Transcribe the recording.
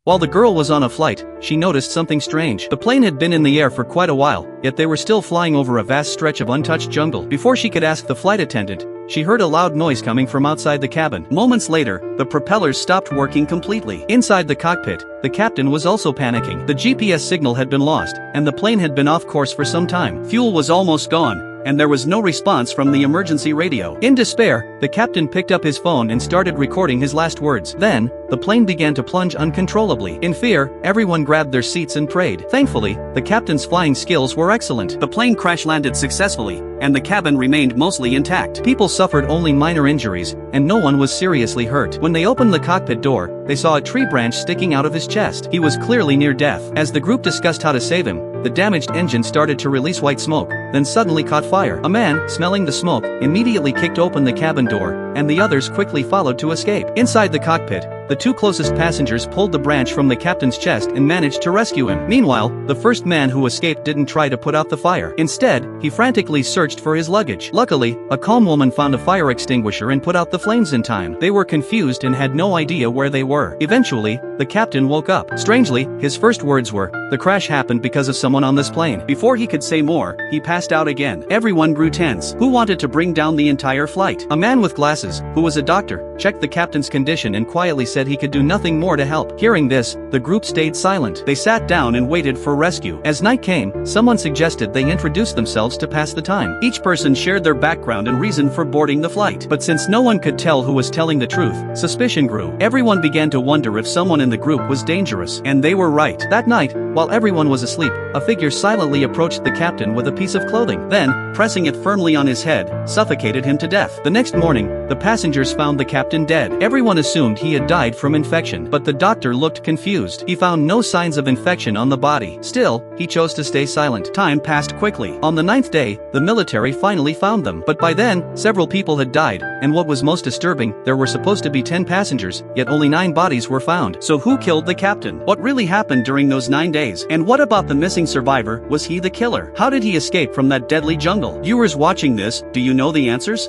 While the girl was on a flight, she noticed something strange. The plane had been in the air for quite a while, yet they were still flying over a vast stretch of untouched jungle. Before she could ask the flight attendant, she heard a loud noise coming from outside the cabin. Moments later, the propellers stopped working completely. Inside the cockpit, the captain was also panicking. The GPS signal had been lost, and the plane had been off course for some time. Fuel was almost gone, and there was no response from the emergency radio. In despair, the captain picked up his phone and started recording his last words. Then, the plane began to plunge uncontrollably. In fear, everyone grabbed their seats and prayed. Thankfully, the captain's flying skills were excellent. The plane crash-landed successfully, and the cabin remained mostly intact. People suffered only minor injuries, and no one was seriously hurt. When they opened the cockpit door, they saw a tree branch sticking out of his chest. He was clearly near death. As the group discussed how to save him, the damaged engine started to release white smoke, then suddenly caught fire. A man, smelling the smoke, immediately kicked open the cabin door, and the others quickly followed to escape. Inside the cockpit, the two closest passengers pulled the branch from the captain's chest and managed to rescue him. Meanwhile, the first man who escaped didn't try to put out the fire. Instead, he frantically searched for his luggage. Luckily, a calm woman found a fire extinguisher and put out the flames in time. They were confused and had no idea where they were. Eventually, the captain woke up. Strangely, his first words were, "The crash happened because of someone on this plane." Before he could say more, he passed out again. Everyone grew tense. Who wanted to bring down the entire flight? A man with glasses, who was a doctor, checked the captain's condition and quietly said he could do nothing more to help. Hearing this, the group stayed silent. They sat down and waited for rescue. As night came, someone suggested they introduce themselves to pass the time. Each person shared their background and reason for boarding the flight. But since no one could tell who was telling the truth, suspicion grew. Everyone began to wonder if someone in the group was dangerous. And they were right. That night, while everyone was asleep, a figure silently approached the captain with a piece of clothing. Then, pressing it firmly on his head, suffocated him to death. The next morning, the passengers found the captain dead. Everyone assumed he had died from infection, but the doctor looked confused. He found no signs of infection on the body. Still, he chose to stay silent. Time passed quickly. On the 9th day, the military finally found them. But by then, several people had died, and what was most disturbing, there were supposed to be 10 passengers, yet only 9 bodies were found. So who killed the captain? What really happened during those 9 days? And what about the missing survivor? Was he the killer? How did he escape from that deadly jungle? Viewers watching this, do you know the answers?